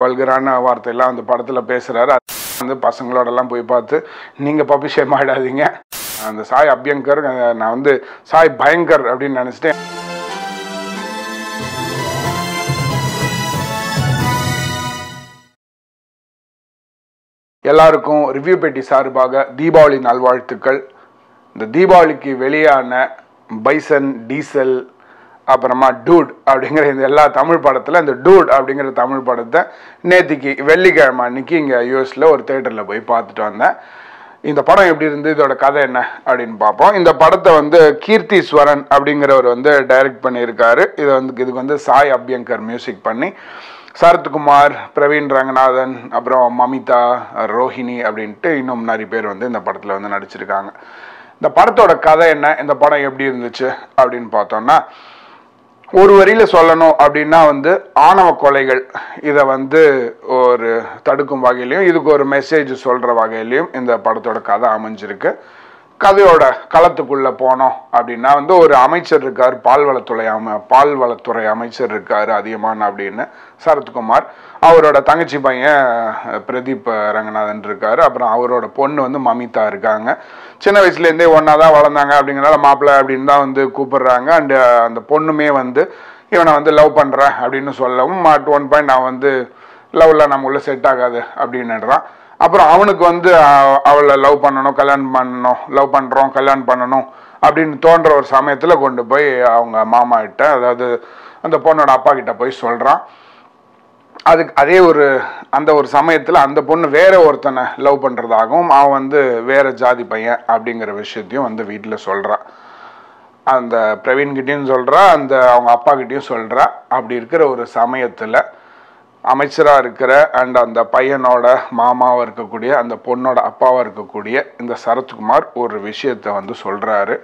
வல்கரான வார்த்தையெல்லாம் அந்த படத்தில் பேசுகிறாரு. வந்து பசங்களோடலாம் போய் பார்த்து நீங்கள் பப்பி ஷேம் ஆகிடாதீங்க. அந்த சாய் அபியங்கர் நான் வந்து சாய் பயங்கர் அப்படின்னு நினச்சிட்டேன். எல்லாருக்கும் ரிவ்யூ பெட்டி சார்பாக தீபாவளி நல்வாழ்த்துக்கள். இந்த தீபாவளிக்கு வெளியான பைசன், டீசல், அப்புறமா டூட் அப்படிங்கிற இந்த எல்லா தமிழ் படத்தில் இந்த டூட் அப்படிங்கிற தமிழ் படத்தை நேற்றுக்கு வெள்ளிக்கிழமை அன்னைக்கு இங்கே யூஎஸில் ஒரு தேட்டரில் போய் பார்த்துட்டு வந்தேன். இந்த படம் எப்படி இருந்து, இதோட கதை என்ன அப்படின்னு பார்ப்போம். இந்த படத்தை வந்து கீர்த்திஸ்வரன் அப்படிங்கிறவர் வந்து டைரக்ட் பண்ணியிருக்காரு. இதுக்கு வந்து சாய் அபியங்கர் மியூசிக் பண்ணி சரத்குமார், பிரவீன் ரங்கநாதன், அப்புறம் மமிதா, ரோஹிணி அப்படின்ட்டு இன்னும் நிறைய பேர் வந்து இந்த படத்தில் வந்து நடிச்சிருக்காங்க. இந்த படத்தோட கதை என்ன, இந்த படம் எப்படி இருந்துச்சு அப்படின்னு பார்த்தோம்னா, ஒரு வரியில் சொல்லணும் அப்படின்னா வந்து ஆணவ கொலைகள் இதை வந்து ஒரு தடுக்கும் வகையிலையும் இதுக்கு ஒரு மெசேஜ் சொல்கிற வகையிலையும் இந்த படத்தோட கதை அமைஞ்சிருக்கு. கதையோட களத்துக்குள்ளே போனோம் அப்படின்னா வந்து ஒரு அமைச்சர் இருக்கார், பால்வளத்துறை அமைச்சர் இருக்கார் அதிகமான அப்படின்னு சரத்குமார். அவரோட தங்கச்சி பையன் பிரதீப் ரங்கநாதன் இருக்கார். அப்புறம் அவரோட பொண்ணு வந்து மமிதா இருக்காங்க. சின்ன வயசுலேருந்தே ஒன்றா தான் வளர்ந்தாங்க. அப்படிங்கிறனால மாப்பிள்ளை அப்படின்னு தான் வந்து கூப்பிடுறாங்க. அண்டு அந்த பொண்ணுமே வந்து இவனை வந்து லவ் பண்ணுறேன் அப்படின்னு சொல்லவும் அட் ஒன் பாயிண்ட் அவன் வந்து லவ்வில் நம்மளுள்ள செட் ஆகாது அப்படின்னுறான். அப்புறம் அவனுக்கு வந்து அவளை லவ் பண்ணணும், கல்யாணம் பண்ணணும், லவ் பண்ணுறோம் கல்யாணம் பண்ணணும் அப்படின்னு தோன்ற ஒரு சமயத்தில் கொண்டு போய் அவங்க மாமா கிட்ட, அதாவது அந்த பொண்ணோட அப்பா கிட்ட போய் சொல்கிறான். அந்த ஒரு சமயத்தில் அந்த பொண்ணு வேற ஒருத்தனை லவ் பண்ணுறதாகவும் அவன் வந்து வேற ஜாதி பையன் அப்படிங்கிற விஷயத்தையும் வந்து வீட்டில் சொல்கிறான். அந்த பிரவீன்கிட்டையும் சொல்கிறா, அவங்க அப்பா கிட்டையும் சொல்கிறா. அப்படி இருக்கிற ஒரு சமயத்தில் அமைச்சராக இருக்கிற அண்ட் அந்த பையனோட மாமாவாக இருக்கக்கூடிய அந்த பொண்ணோட அப்பாவாக இருக்கக்கூடிய இந்த சரத்குமார் ஒரு விஷயத்தை வந்து சொல்கிறாரு.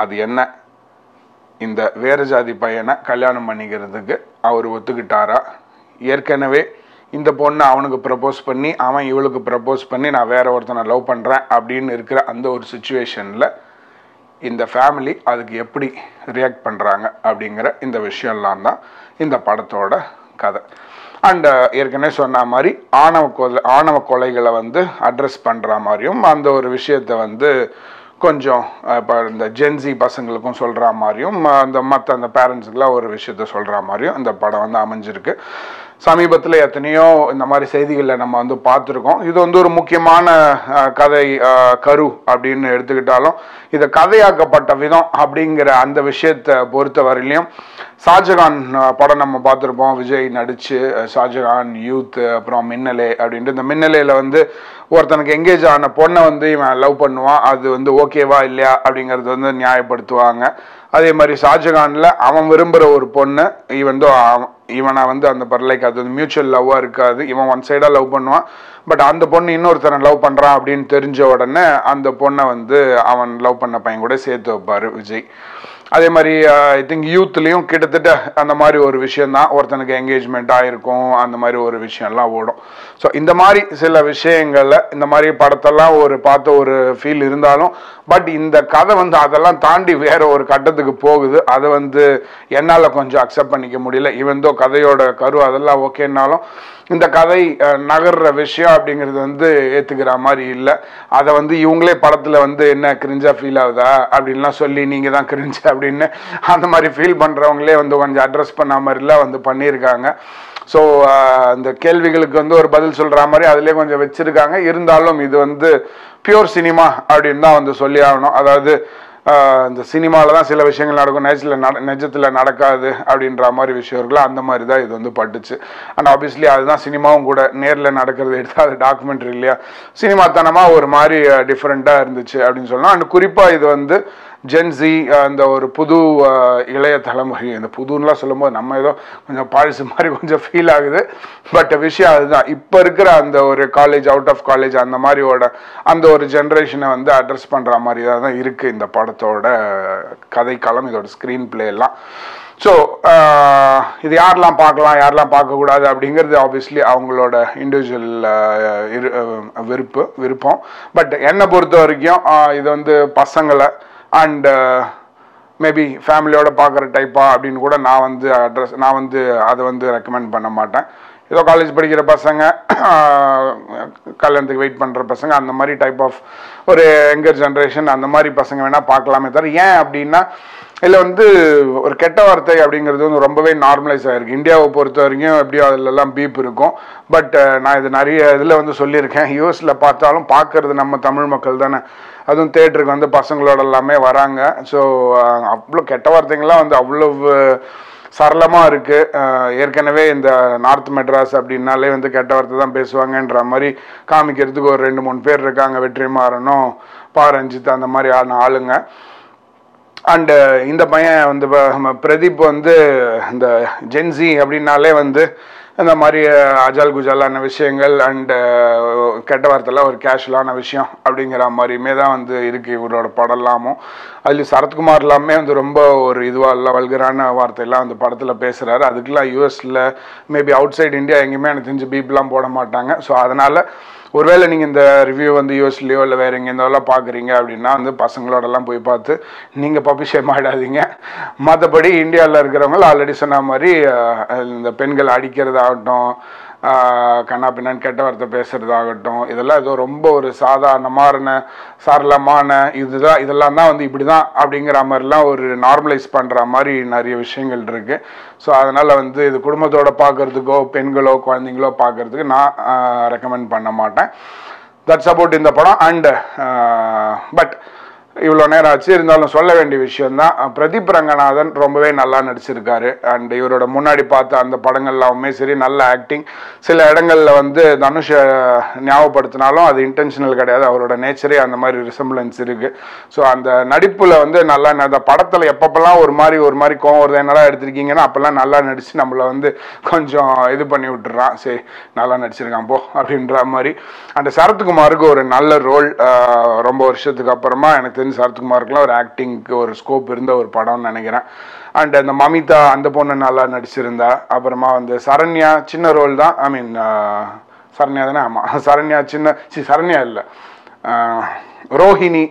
அது என்ன, இந்த வேறு ஜாதி பையனை கல்யாணம் பண்ணிக்கிறதுக்கு அவர் ஒத்துக்கிட்டாரா, ஏற்கனவே இந்த பொண்ணை அவனுக்கு ப்ரப்போஸ் பண்ணி அவன் இவளுக்கு ப்ரப்போஸ் பண்ணி நான் வேற ஒருத்தனை லவ் பண்ணுறேன் அப்படின்னு இருக்கிற அந்த ஒரு சுச்சுவேஷனில் இந்த ஃபேமிலி அதுக்கு எப்படி ரியாக்ட் பண்ணுறாங்க அப்படிங்கிற இந்த விஷயம்லாம் தான் இந்த படத்தோட கதை. அண்ட் ஏற்கனவே சொன்ன மாதிரி ஆணவ கொலைகளை வந்து அட்ரஸ் பண்ணுற மாதிரியும் அந்த ஒரு விஷயத்தை வந்து கொஞ்சம் இப்போ இந்த ஜென்சி பசங்களுக்கும் சொல்கிற மாதிரியும் அந்த பேரண்ட்ஸுக்கெலாம் ஒரு விஷயத்த சொல்கிற மாதிரியும் இந்த படம் வந்து அமைஞ்சிருக்கு. சமீபத்தில் எத்தனையோ இந்த மாதிரி செய்திகளில் நம்ம வந்து பார்த்துருக்கோம். இது வந்து ஒரு முக்கியமான கதை கரு அப்படின்னு எடுத்துக்கிட்டாலும் இதை கதையாக்கப்பட்ட விதம் அப்படிங்கிற அந்த விஷயத்தை பொறுத்த வரையிலையும் ஷாஜகான் படம் நம்ம பார்த்துருப்போம். விஜய் நடித்து ஷாஜகான், யூத், அப்புறம் மின்னலே அப்படின்ட்டு இந்த மின்னலையில் வந்து ஒருத்தனுக்கு எங்கேஜ் ஆன பொண்ணை வந்து இவன் லவ் பண்ணுவான். அது வந்து ஓகேவா இல்லையா அப்படிங்கிறது வந்து நியாயப்படுத்துவாங்க. அதே மாதிரி ஷாஜகானில் அவன் விரும்புகிற ஒரு பொண்ணு இவனை வந்து அந்த லைக் அது வந்து மியூச்சுவல் லவ்வாக இருக்காது. இவன் ஒன் சைடாக லவ் பண்ணுவான். பட் அந்த பொண்ணு இன்னொருத்தனை லவ் பண்ணுறான் அப்படின்னு தெரிஞ்ச உடனே அந்த பொண்ணை வந்து அவன் லவ் பண்ண பையன் கூட சேர்த்து வைப்பார் விஜய். அதே மாதிரி ஐ திங்க் யூத்லேயும் கிட்டத்தட்ட அந்த மாதிரி ஒரு விஷயந்தான், ஒருத்தனுக்கு என்கேஜ்மெண்ட் ஆகிருக்கும், அந்த மாதிரி ஒரு விஷயம்லாம் ஓடும். ஸோ இந்த மாதிரி சில விஷயங்களில் இந்த மாதிரி படத்தெல்லாம் பார்த்த ஒரு ஃபீல் இருந்தாலும் பட் இந்த கதை வந்து அதெல்லாம் தாண்டி வேற ஒரு கட்டத்துக்கு போகுது. அதை வந்து என்னால் கொஞ்சம் அக்செப்ட் பண்ணிக்க முடியல. ஈவன் தோ கதையோட கரு அதெல்லாம் ஓகேன்னாலும் இந்த கதை நகர்ற விஷயம் அப்படிங்கிறது வந்து ஏற்றுக்கிற மாதிரி இல்லை. அதை வந்து இவங்களே படத்தில் வந்து என்ன கிரிஞ்சாக ஃபீல் ஆகுதா அப்படின்லாம் சொல்லி நீங்கள் தான் கிரிஞ்சு அப்படின்னு அந்த மாதிரி ஃபீல் பண்ணுறவங்களே வந்து கொஞ்சம் அட்ரஸ் பண்ண மாதிரிலாம் வந்து பண்ணியிருக்காங்க. ஸோ அந்த கேள்விகளுக்கு வந்து ஒரு பதில் சொல்கிற மாதிரி அதிலே கொஞ்சம் வச்சுருக்காங்க. இருந்தாலும் இது வந்து பியூர் சினிமா அப்படின்னு தான் வந்து சொல்லி ஆகணும். அதாவது இந்த சினிமாவில் தான் சில விஷயங்கள் நடக்கும், நிஜத்தில் நடக்காது அப்படின்ற மாதிரி விஷயம் இருக்குல்ல, அந்த மாதிரி தான் இது வந்து பட்டுச்சு. அண்ட் ஆப்வியஸ்லி அதுதான் சினிமாவும் கூட. நேரில் நடக்கிறது எடுத்து அது டாக்குமெண்ட்ரி இல்லையா, சினிமாத்தனமாக ஒரு மாதிரி டிஃப்ரெண்ட்டாக இருந்துச்சு அப்படின்னு சொல்லலாம். அண்ட் குறிப்பாக இது வந்து ஜென்சி அந்த ஒரு புது இளைய தலைமுறை, இந்த புதுன்னெலாம் சொல்லும்போது நம்ம ஏதோ கொஞ்சம் பழசு மாதிரி கொஞ்சம் ஃபீல் ஆகுது. பட் விஷயம் அதுதான், இப்போ இருக்கிற அந்த ஒரு காலேஜ், அவுட் ஆஃப் காலேஜ் அந்த மாதிரியோட அந்த ஒரு ஜென்ரேஷனை வந்து அட்ரஸ் பண்ணுற மாதிரி தான் இருக்குது இந்த படத்தோட கதைக்களம், இதோட ஸ்க்ரீன் பிளே எல்லாம். ஸோ இது யாரெல்லாம் பார்க்கலாம் யாரெல்லாம் பார்க்கக்கூடாது அப்படிங்கிறது ஆப்வியஸ்லி அவங்களோட இண்டிவிஜுவல் விருப்பம். பட் என்னை பொறுத்த வரைக்கும் இது வந்து பசங்களை அண்ட் மேபி ஃபேமிலியோட பார்க்குற டைப்பா அப்படின்னு கூட நான் வந்து அதை வந்து ரெக்கமெண்ட் பண்ண மாட்டேன். ஏதோ காலேஜ் படிக்கிற பசங்க, கல்யாணத்துக்கு வெயிட் பண்ணுற பசங்க, அந்த மாதிரி டைப் ஆஃப் ஒரு யங்கர் ஜென்ரேஷன் அந்த மாதிரி பசங்க வேணால் பார்க்கலாமே தவிர, ஏன் அப்படின்னா இதில் வந்து ஒரு கெட்ட வார்த்தை அப்படிங்கிறது வந்து ரொம்பவே நார்மலைஸ் ஆகிருக்கு. இந்தியாவை பொறுத்த வரைக்கும் எப்படியோ அதிலெல்லாம் பீப் இருக்கும். பட் நான் இது நிறைய இதில் வந்து சொல்லியிருக்கேன். யூஎஸில் பார்த்தாலும் பார்க்கறது நம்ம தமிழ் மக்கள் தானே, அதுவும் தேட்டருக்கு வந்து பசங்களோட எல்லாமே வராங்க. ஸோ அவ்வளோ கெட்ட வார்த்தைங்கள்லாம் வந்து அவ்வளோ சரளமாக இருக்குது. ஏற்கனவே இந்த நார்த் மெட்ராஸ் அப்படின்னாலே வந்து கெட்ட வார்த்தை தான் பேசுவாங்கன்ற மாதிரி காமிக்கிறதுக்கு ஒரு 2-3 பேர் இருக்காங்க. வெற்றிமாறனும் பாரஞ்சித் அந்த மாதிரி ஆளுங்க. அண்டு இந்த பையன் வந்து பிரதீப் வந்து இந்த ஜென்சி அப்படின்னாலே வந்து இந்த மாதிரி அஜால் குஜாலான விஷயங்கள் அண்டு கெட்ட வார்த்தைலாம் ஒரு கேஷுவலான விஷயம் அப்படிங்கிற மாதிரியுமே தான் வந்து இருக்குது இவரோட படம்லாமும். அதில் சரத்குமார் எல்லாமே வந்து ரொம்ப ஒரு இதுவாக வல்கரான வார்த்தையெல்லாம் அந்த படத்தில் பேசுகிறாரு. அதுக்கெலாம் யூஎஸில் மேபி அவுட் சைட் இந்தியா எங்கேயுமே எனக்கு தெரிஞ்சு பீப்லாம் போட மாட்டாங்க. ஸோ அதனால் ஒருவேளை நீங்கள் இந்த ரிவ்யூ வந்து யூஎஸ்லேயோ இல்லை வேறு எங்கே இருந்தாலும் பார்க்குறீங்க அப்படின்னா வந்து பசங்களோடலாம் போய் பார்த்து நீங்கள் பப்ளிஷேம் ஆகிடாதீங்க. மற்றபடி இந்தியாவில் இருக்கிறவங்க ஆல்ரெடி சொன்ன மாதிரி இந்த பெண்கள் அடிக்கிறதாகட்டும், கண்ணா பின்னான்னு கெட்ட வார்த்தை பேசுகிறதாகட்டும், இதெல்லாம் ஏதோ ரொம்ப ஒரு சரளமான இதெல்லாம் தான் வந்து இப்படி தான் அப்படிங்கிற மாதிரிலாம் ஒரு நார்மலைஸ் பண்ணுற மாதிரி நிறைய விஷயங்கள் இருக்குது. ஸோ அதனால் வந்து இது குடும்பத்தோடு பார்க்குறதுக்கோ பெண்களோ குழந்தைங்களோ பார்க்குறதுக்கு நான் ரெக்கமெண்ட் பண்ண மாட்டேன். தட்ஸ் அபவுட் இந்த படம். அண்ட் பட் இவ்வளோ நேரம் ஆச்சு, இருந்தாலும் சொல்ல வேண்டிய விஷயந்தான். பிரதீப் ரங்கநாதன் ரொம்பவே நல்லா நடிச்சிருக்காரு. அண்ட் இவரோட முன்னாடி பார்த்த அந்த படங்கள்லாமே சரி, நல்ல ஆக்டிங். சில இடங்களில் வந்து தனுஷை ஞாபகப்படுத்தினாலும் அது இன்டென்ஷனல் கிடையாது, அவரோட நேச்சரே அந்த மாதிரி ரிசம்பிளன்ஸ் இருக்குது. ஸோ அந்த நடிப்பில் வந்து நல்லா அந்த படத்தில் எப்பப்பெல்லாம் ஒரு மாதிரி கோவம் வருது என்னடா எடுத்திருக்கீங்கன்னா அப்போல்லாம் நல்லா நடித்து நம்மளை வந்து கொஞ்சம் இது பண்ணி விட்டுறான். சரி நல்லா நடிச்சிருக்கான் போ அப்படின்ற மாதிரி. அந்த சரத்குமாருக்கு ஒரு நல்ல ரோல். ரொம்ப வருஷத்துக்கு அப்புறமா எனக்கு சரத்குமாருக்குலாம் ஒரு ஆக்டிங்க்கு ஒரு ஸ்கோப் இருந்த ஒரு படம்னு நினைக்கிறேன். அண்ட் அந்த மமிதா அந்த பொண்ணு நல்லா நடிச்சிருந்தா. அப்புறமா வந்து சரண்யா சின்ன ரோல் தான், ஐ மீன் சரண்யா தானே, ஆமாம் சரண்யா சரண்யா இல்லை ரோஹிணி.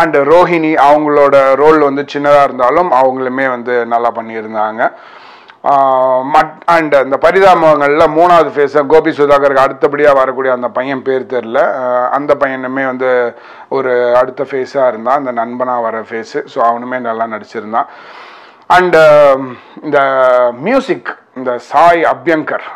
அண்ட் ரோஹிணி அவங்களோட ரோல் வந்து சின்னதாக இருந்தாலும் அவங்களுமே வந்து நல்லா பண்ணியிருந்தாங்க. அண்ட் அந்த பரிதாபங்களில் 3வது ஃபேஸை கோபி சுதாகருக்கு அடுத்தபடியாக வரக்கூடிய அந்த பையன் பேர் தெரில, அந்த பையனுமே வந்து ஒரு அடுத்த ஃபேஸாக இருந்தான், அந்த நண்பனாக வர ஃபேஸு. ஸோ அவனுமே நல்லா நடிச்சிருந்தான். அண்டு இந்த மியூசிக், இந்த சாய் அபியங்கர்,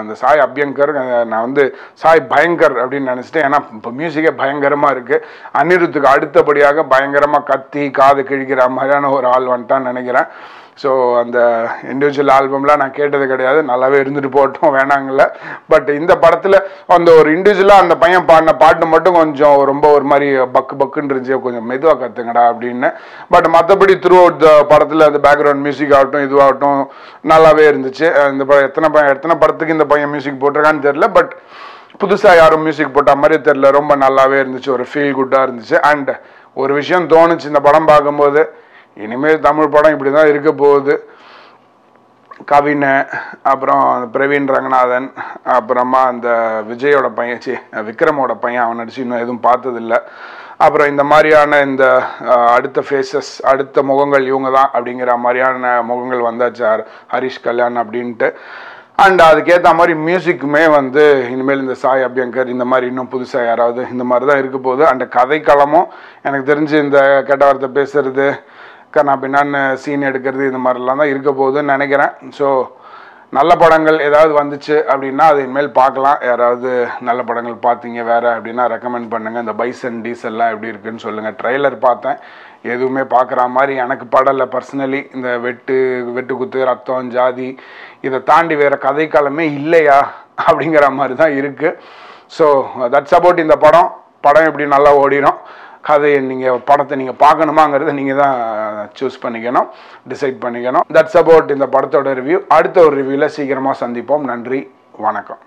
அந்த சாய் அபியங்கர் நான் வந்து சாய் பயங்கர் அப்படின்னு நினச்சிட்டேன். ஏன்னா இப்போ மியூசிக்கே பயங்கரமாக இருக்குது. அனிருத்துக்கு அடுத்தபடியாக பயங்கரமாக கத்தி காது கிழிக்கிற மாதிரியான ஒரு ஆள் வந்துட்டான்னு நினைக்கிறேன். ஸோ அந்த இண்டிவிஜுவல் ஆல்பம்லாம் நான் கேட்டது கிடையாது, நல்லாவே இருந்துட்டு போட்டோம் வேணாங்கல்ல. பட் இந்த படத்தில் அந்த ஒரு இண்டிவிஜுவலாக அந்த பையன் பாடின பாட்டு மட்டும் கொஞ்சம் ரொம்ப ஒரு மாதிரி பக்குன்னு இருந்துச்சு, கொஞ்சம் மெதுவாக கற்றுங்கடா அப்படின்னு. பட் மற்றபடி த்ரூ அவுட் த படத்தில் அந்த பேக்ரவுண்ட் மியூசிக் ஆகட்டும் இதுவாகட்டும் நல்லாவே இருந்துச்சு. இந்த படம் எத்தனை படத்துக்கு இந்த பையன் மியூசிக் போட்டிருக்கான்னு தெரில, பட் புதுசாக யாரும் மியூசிக் போட்ட மாதிரி தெரில, ரொம்ப நல்லாவே இருந்துச்சு, ஒரு ஃபீல் குட்டாக இருந்துச்சு. அண்ட் ஒரு விஷயம் தோணுச்சு இந்த படம் பார்க்கும்போது, இனிமேல் தமிழ் படம் இப்படி தான் இருக்க போகுது. கவின், அப்புறம் பிரவீன் ரங்கநாதன், அப்புறமா அந்த விஜயோட பையன் விக்ரமோட பையன், அவன் நடிச்சு இன்னும் எதுவும் பார்த்ததில்லை. அப்புறம் இந்த மாதிரியான இந்த அடுத்த ஃபேஸஸ் அடுத்த முகங்கள் இவங்க தான் அப்படிங்கிற மாதிரியான முகங்கள் வந்தாச்சு, ஹரிஷ் கல்யாண் அப்படின்ட்டு. அண்ட் அதுக்கேற்ற மாதிரி மியூசிக்குமே வந்து இனிமேல் இந்த சாய் அபியங்கர் இந்த மாதிரி இன்னும் புதுசாக யாராவது இந்த மாதிரி தான் இருக்க போகுது. அந்த கதைக்களமும் எனக்கு தெரிஞ்சு இந்த கெட்ட வார்த்தை பேசுறது, கண்ணா பின்னான்னு சீன் எடுக்கிறது, இந்த மாதிரிலாம் தான் இருக்க போகுதுன்னு நினைக்கிறேன். ஸோ நல்ல படங்கள் ஏதாவது வந்துச்சு அப்படின்னா அது இனிமேல் பார்க்கலாம். யாராவது நல்ல படங்கள் பார்த்தீங்க வேறு அப்படின்னா ரெக்கமெண்ட் பண்ணுங்கள். இந்த பைசன் டீசல்லாம் எப்படி இருக்குன்னு சொல்லுங்கள். ட்ரெய்லர் பார்த்தேன், எதுவுமே பார்க்குற மாதிரி எனக்கு படலை பர்சனலி. இந்த வெட்டு குத்து ரத்தம் ஜாதி இதை தாண்டி வேறு கதைக்காலமே இல்லையா அப்படிங்கிற மாதிரி தான் இருக்குது. ஸோ தட்ஸ் அபவுட் இந்த படம் எப்படி நல்லா ஓடிடும். கதையை படத்தை நீங்கள் பார்க்கணுமாங்கிறத நீங்கள் தான் சூஸ் பண்ணிக்கணும், டிசைட் பண்ணிக்கணும். தட்ஸ் அபவுட் இந்த படத்தோட ரிவ்யூ. அடுத்த ஒரு ரிவ்யூவில் சீக்கிரமாக சந்திப்போம். நன்றி, வணக்கம்.